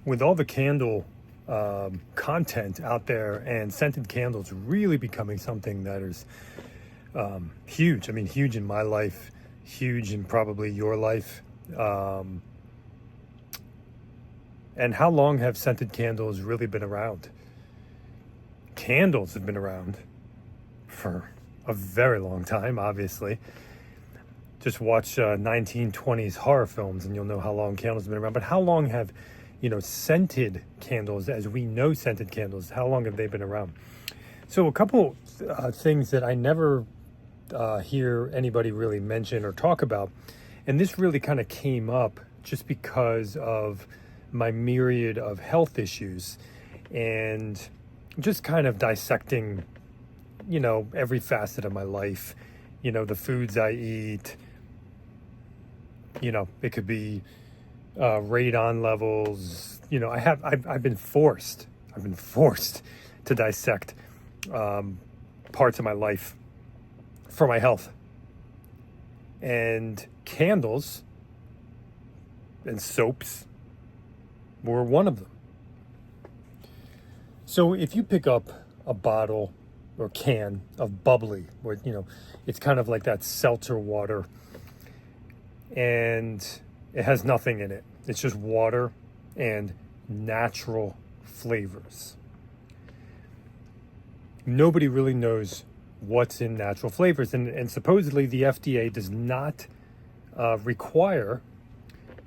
with all the candle content out there and scented candles really becoming something that is huge. I mean, huge in my life, huge in probably your life. And how long have scented candles really been around? Candles have been around for a very long time, obviously. Just watch 1920s horror films and you'll know how long candles have been around. But how long have, scented candles, as we know scented candles, how long have they been around? So a couple things that I never hear anybody really mention or talk about, and this really kind of came up just because of my myriad of health issues and just kind of dissecting, every facet of my life, the foods I eat, it could be radon levels. I've been forced to dissect parts of my life for my health. And candles and soaps were one of them. So if you pick up a bottle or can of bubbly, or it's kind of like that seltzer water, and it has nothing in it. It's just water and natural flavors. Nobody really knows what's in natural flavors, and supposedly the FDA does not require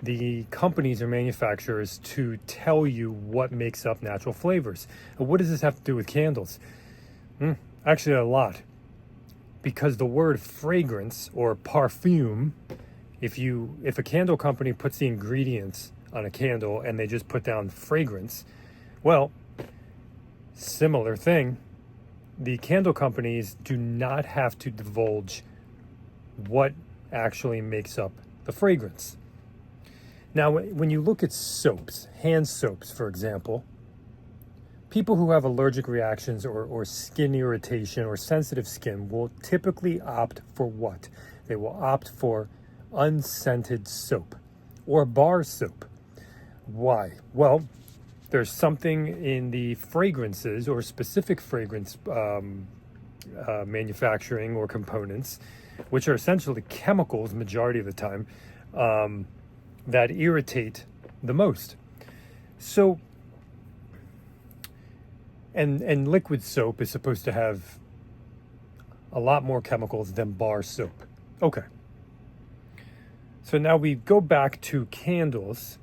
the companies or manufacturers to tell you what makes up natural flavors. And what does this have to do with candles? Actually, a lot. Because the word fragrance or perfume, if a candle company puts the ingredients on a candle and they just put down fragrance, well, similar thing. The candle companies do not have to divulge what actually makes up the fragrance. Now, when you look at soaps, hand soaps, for example, people who have allergic reactions or skin irritation or sensitive skin will typically opt for what? They will opt for unscented soap or bar soap. Why? Well, there's something in the fragrances or specific fragrance manufacturing or components, which are essentially chemicals majority of the time, that irritate the most. So, and liquid soap is supposed to have a lot more chemicals than bar soap. Okay. So now we go back to candles,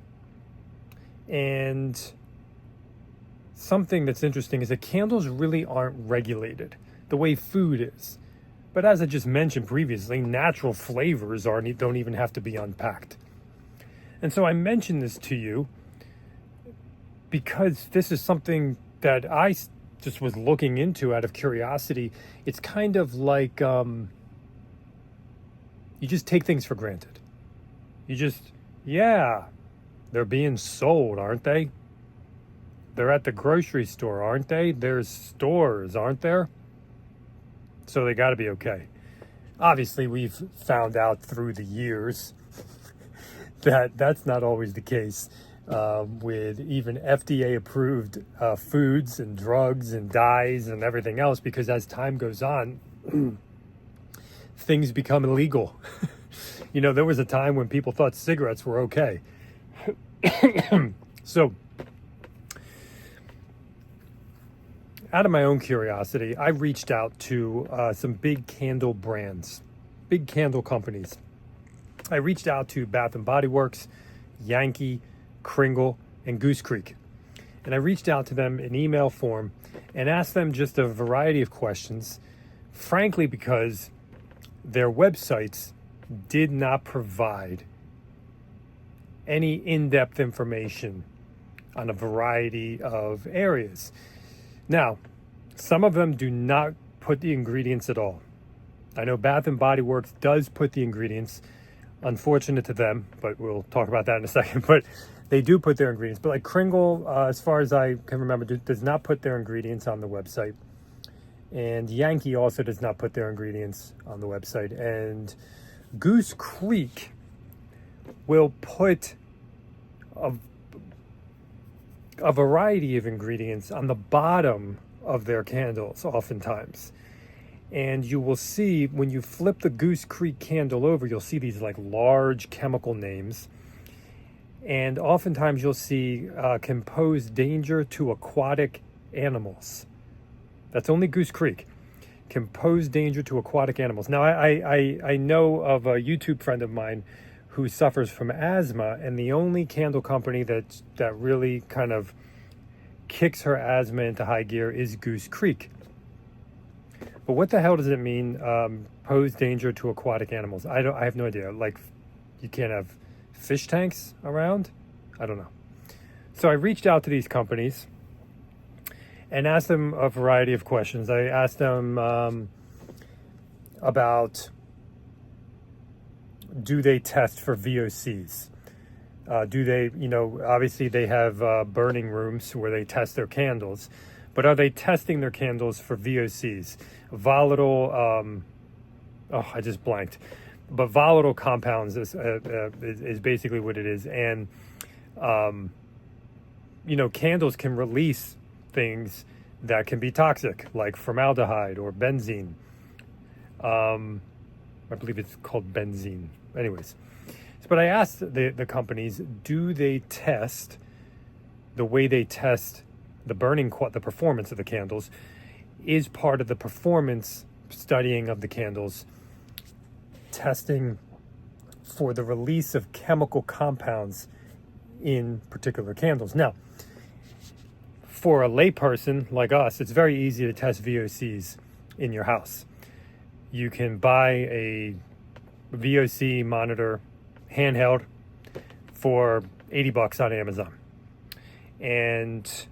and something that's interesting is that candles really aren't regulated the way food is. But as I just mentioned previously, natural flavors don't even have to be unpacked. And so I mention this to you because this is something that I just was looking into out of curiosity. It's kind of like you just take things for granted. They're being sold, aren't they? They're at the grocery store, aren't they? There's stores, aren't there? So they got to be okay. Obviously, we've found out through the years that that's not always the case with even FDA-approved foods and drugs and dyes and everything else, because as time goes on, things become illegal. There was a time when people thought cigarettes were okay. So, out of my own curiosity, I reached out to some big candle brands, big candle companies. I reached out to Bath & Body Works, Yankee, Kringle, and Goose Creek. And I reached out to them in email form and asked them just a variety of questions, frankly, because their websites did not provide any in-depth information on a variety of areas. Now, some of them do not put the ingredients at all. I know Bath & Body Works does put the ingredients. Unfortunate to them, but we'll talk about that in a second. But they do put their ingredients. But like Kringle, as far as I can remember, does not put their ingredients on the website. And Yankee also does not put their ingredients on the website. And Goose Creek will put a variety of ingredients on the bottom of their candles, oftentimes. And you will see when you flip the Goose Creek candle over, you'll see these like large chemical names. And oftentimes you'll see compose danger to aquatic animals. That's only Goose Creek. Compose danger to aquatic animals. Now, I know of a YouTube friend of mine who suffers from asthma, and the only candle company that really kind of kicks her asthma into high gear is Goose Creek. But what the hell does it mean, pose danger to aquatic animals? I have no idea. Like, you can't have fish tanks around? I don't know. So I reached out to these companies and asked them a variety of questions. I asked them about, do they test for VOCs? Do they, obviously they have burning rooms where they test their candles, but are they testing their candles for VOCs? Volatile, I just blanked. But volatile compounds is basically what it is. And, candles can release things that can be toxic, like formaldehyde or benzene. I believe it's called benzene. Anyways, but I asked the companies, do they test the way they test the the performance of the candles is part of the performance studying of the candles, testing for the release of chemical compounds in particular candles. Now, for a layperson like us, it's very easy to test VOCs in your house. You can buy a VOC monitor handheld for $80 on Amazon, and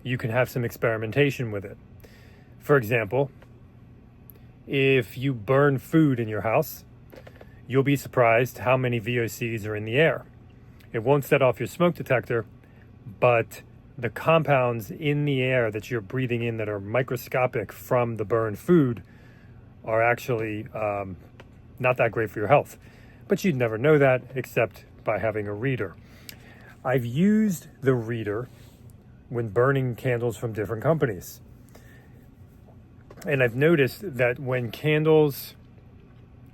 you can have some experimentation with it. For example, if you burn food in your house, you'll be surprised how many VOCs are in the air. It won't set off your smoke detector, but the compounds in the air that you're breathing in that are microscopic from the burned food are actually not that great for your health. But you'd never know that except by having a reader. I've used the reader when burning candles from different companies. And I've noticed that when candles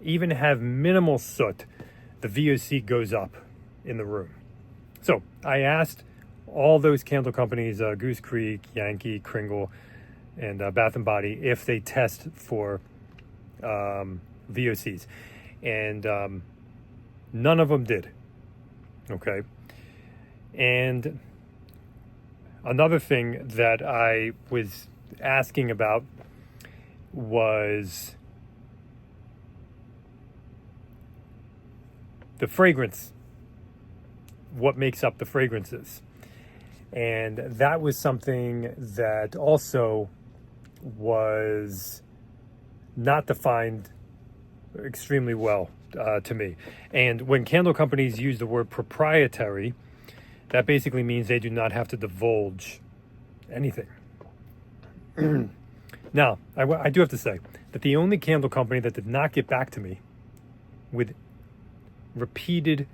even have minimal soot, the VOC goes up in the room. So I asked all those candle companies, Goose Creek, Yankee, Kringle, and Bath & Body, if they test for VOCs. And none of them did. Okay. And another thing that I was asking about was the fragrance, what makes up the fragrances. And that was something that also was not defined extremely well to me. And when candle companies use the word proprietary, that basically means they do not have to divulge anything. Now, I do have to say that the only candle company that did not get back to me with repeated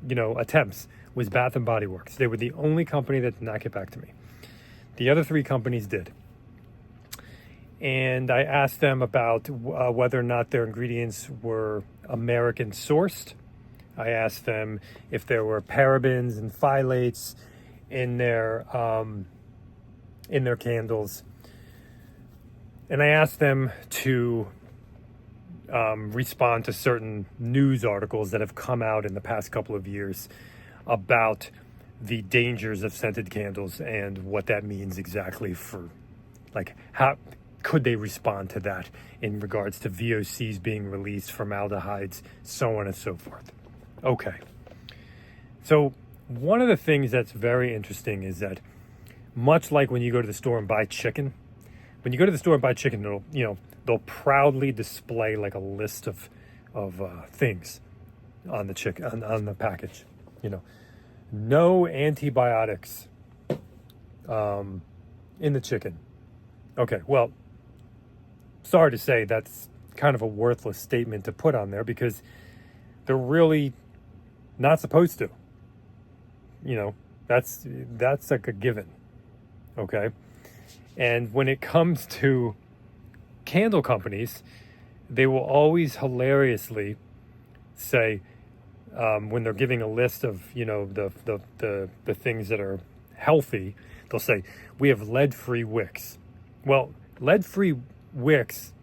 attempts was Bath & Body Works. They were the only company that did not get back to me. The other three companies did. And I asked them about whether or not their ingredients were American sourced. I asked them if there were parabens and phthalates in their candles. And I asked them to respond to certain news articles that have come out in the past couple of years about the dangers of scented candles and what that means exactly for, like, how could they respond to that in regards to VOCs being released, formaldehydes, so on and so forth. Okay. So one of the things that's very interesting is that much like when you go to the store and buy chicken, they'll proudly display like a list of things on the chicken on the package. No antibiotics in the chicken. Okay, well, sorry to say that's kind of a worthless statement to put on there because they're really not supposed to. That's like a given. Okay. And when it comes to candle companies, they will always hilariously say, when they're giving a list of, the things that are healthy, they'll say we have lead-free wicks. Well, lead-free wicks,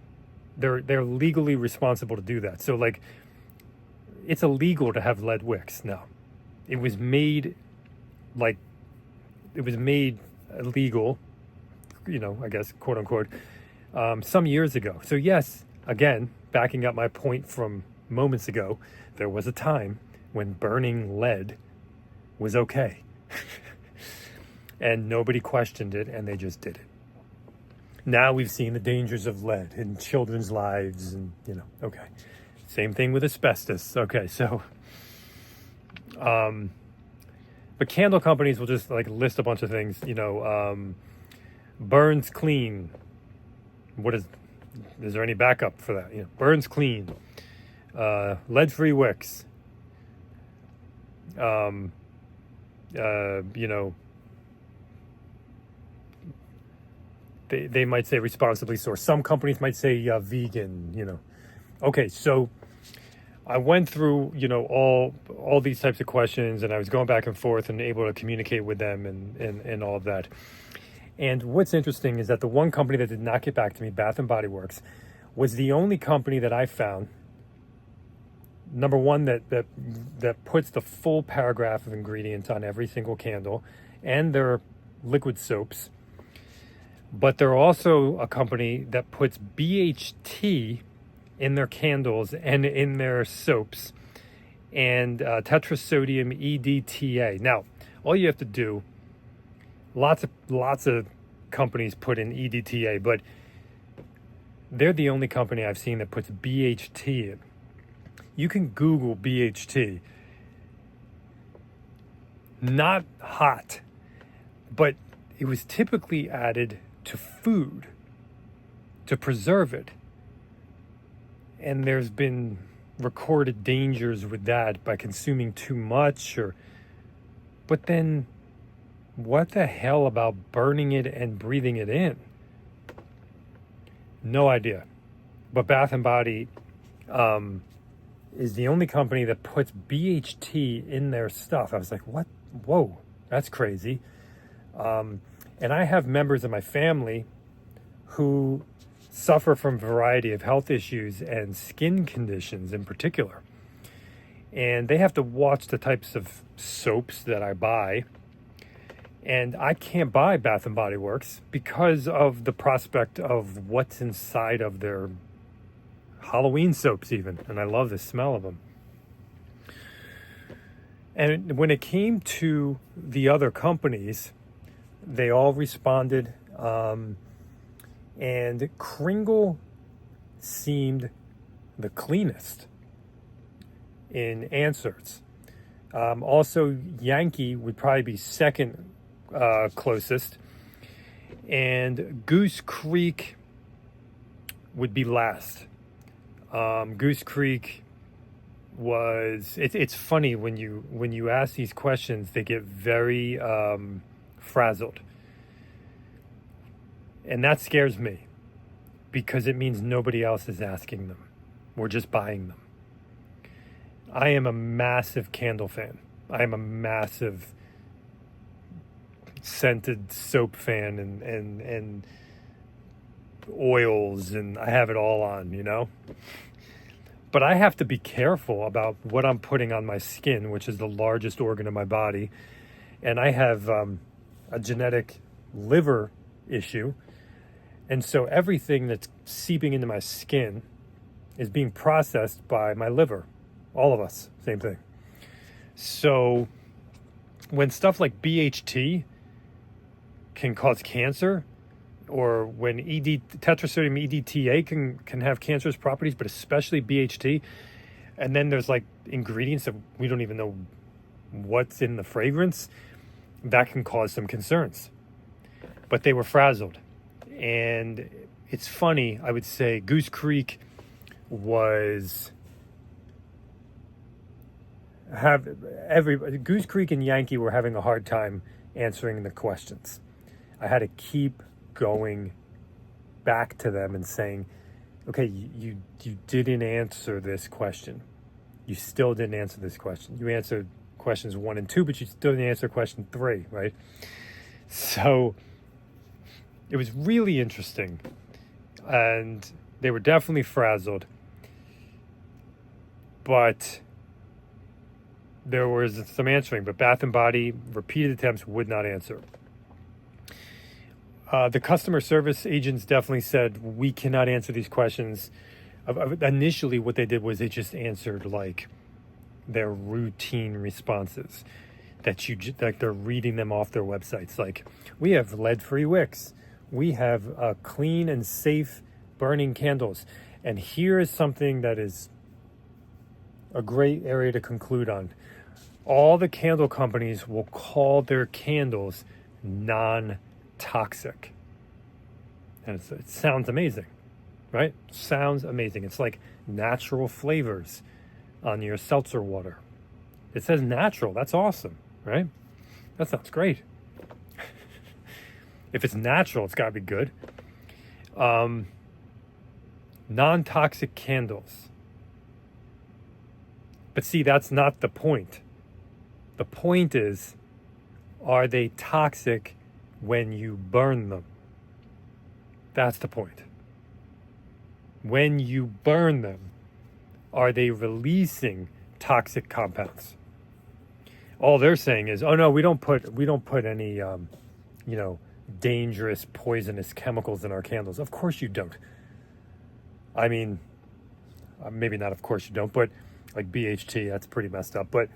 they're legally responsible to do that. So like, it's illegal to have lead wicks now. It was made like it was made illegal, I guess, quote unquote, some years ago. So yes, again, backing up my point from moments ago, there was a time when burning lead was okay. And nobody questioned it, and they just did it. Now we've seen the dangers of lead in children's lives, and, okay. Same thing with asbestos. Okay, so, but candle companies will just like list a bunch of things, burns clean. Is there any backup for that? Burns clean, lead-free wicks, they might say responsibly sourced. Some companies might say vegan, Okay, so I went through, all these types of questions, and I was going back and forth and able to communicate with them and all of that. And what's interesting is that the one company that did not get back to me, Bath and Body Works, was the only company that I found, number one, that puts the full paragraph of ingredients on every single candle, and their liquid soaps. But they're also a company that puts BHT in their candles and in their soaps, and tetrasodium EDTA. Now, all you have to do, lots of companies put in EDTA, but they're the only company I've seen that puts BHT in. You can Google BHT. Not hot, but it was typically added to food to preserve it. And there's been recorded dangers with that by consuming too much, but then what the hell about burning it and breathing it in? No idea. But Bath and Body is the only company that puts BHT in their stuff. I was like, what? Whoa, that's crazy. And I have members of my family who suffer from a variety of health issues and skin conditions in particular. And they have to watch the types of soaps that I buy. And I can't buy Bath and Body Works because of the prospect of what's inside of their Halloween soaps even. And I love the smell of them. And when it came to the other companies, they all responded. And Kringle seemed the cleanest in answers. Also, Yankee would probably be second closest. And Goose Creek would be last. Goose Creek was... It's funny when you ask these questions, they get very frazzled. And that scares me because it means nobody else is asking them. We're just buying them. I am a massive candle fan. I am a massive scented soap fan and oils, and I have it all on, But I have to be careful about what I'm putting on my skin, which is the largest organ of my body. And I have a genetic liver issue. And so everything that's seeping into my skin is being processed by my liver. All of us, same thing. So when stuff like BHT can cause cancer, or when tetrasodium EDTA can have cancerous properties, but especially BHT, and then there's like ingredients that we don't even know what's in the fragrance, that can cause some concerns. But they were frazzled. And it's funny, I would say Goose Creek was have Goose Creek and Yankee were having a hard time answering the questions. I had to keep going back to them and saying, okay, you didn't answer this question. You still didn't answer this question. You answered questions 1 and 2, but you still didn't answer question 3, right? So it was really interesting, and they were definitely frazzled, but there was some answering. But Bath and Body, repeated attempts, would not answer. The customer service agents definitely said, we cannot answer these questions. Initially, what they did was they just answered like their routine responses that like they're reading them off their websites. Like, we have lead-free wicks. We have clean and safe burning candles. And here is something that is a great area to conclude on. All the candle companies will call their candles non-toxic. And it sounds amazing, right? Sounds amazing. It's like natural flavors on your seltzer water. It says natural. That's awesome, right? That sounds great. If it's natural, it's got to be good. Non-toxic candles. But see, that's not the point. The point is, are they toxic when you burn them? That's the point. When you burn them, are they releasing toxic compounds? All they're saying is, oh no, we don't put any dangerous, poisonous chemicals in our candles. Of course you don't. I mean, maybe not of course you don't, but like BHT, that's pretty messed up. But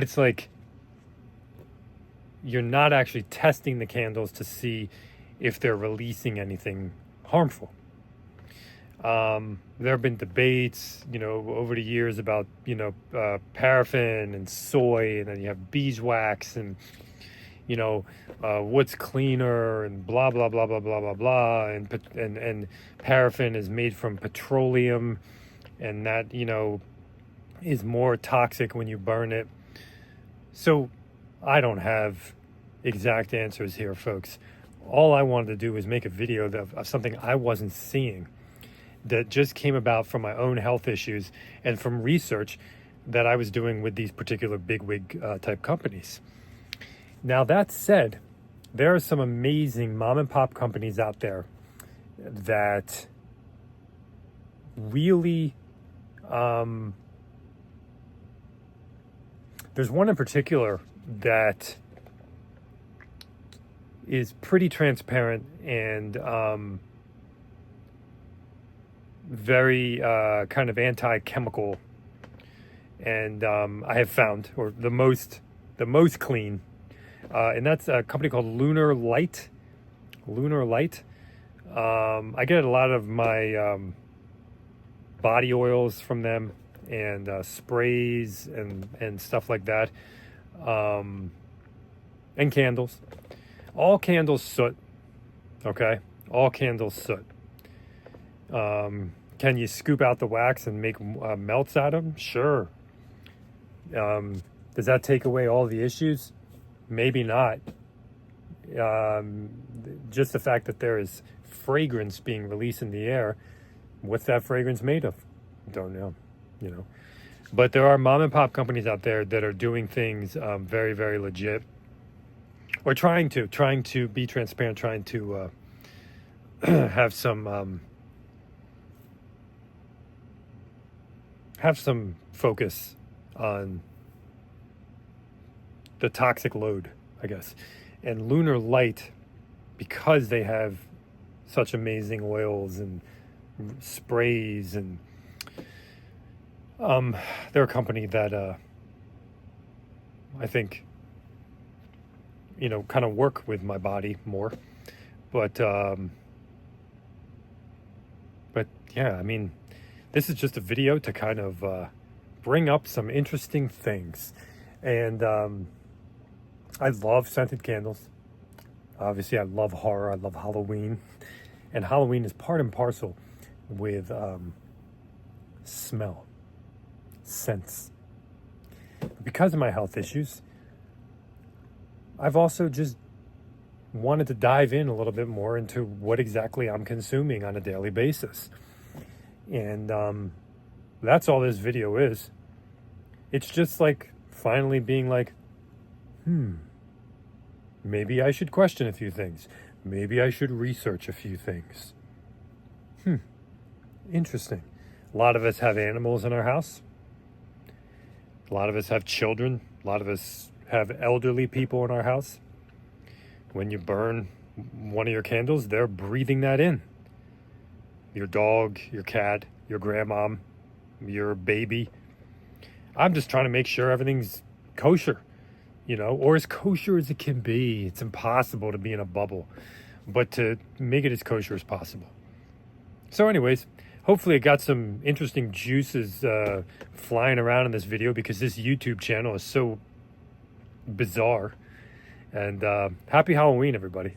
it's like, you're not actually testing the candles to see if they're releasing anything harmful. There have been debates, over the years about, paraffin and soy, and then you have beeswax, and, what's cleaner, and blah, blah, blah, blah, blah, blah, blah. And paraffin is made from petroleum, and that, is more toxic when you burn it. So I don't have exact answers here, folks. All I wanted to do was make a video of something I wasn't seeing, that just came about from my own health issues and from research that I was doing with these particular bigwig type companies. Now, that said, there are some amazing mom and pop companies out there that really, there's one in particular that is pretty transparent and very kind of anti-chemical, and I have found, or the most clean, and that's a company called Lunar Light. I get a lot of my body oils from them, and sprays and stuff like that, and candles. All candles soot. Okay, all candles soot. Can you scoop out the wax and make melts out of them? Sure. Does that take away all the issues? Maybe not. Just the fact that there is fragrance being released in the air, what's that fragrance made of? Don't know, But there are mom and pop companies out there that are doing things very, very legit, or trying to be transparent, trying to have some focus on the toxic load, I guess. And Lunar Light, because they have such amazing oils and sprays, and they're a company that I think kind of work with my body more, but yeah, I mean, this is just a video to kind of bring up some interesting things. And I love scented candles. Obviously, I love horror. I love Halloween. And Halloween is part and parcel with smell, scents, Because of my health issues, I've also just wanted to dive in a little bit more into what exactly I'm consuming on a daily basis. And that's all this video is. It's just like finally being like, maybe I should question a few things. Maybe I should research a few things. Interesting. A lot of us have animals in our house. A lot of us have children. A lot of us have elderly people in our house. When you burn one of your candles, they're breathing that in. Your dog, your cat, your grandma, your baby. I'm just trying to make sure everything's kosher, or as kosher as it can be. It's impossible to be in a bubble, but to make it as kosher as possible. So anyways, hopefully it got some interesting juices flying around in this video, because this YouTube channel is so bizarre. And happy Halloween, everybody.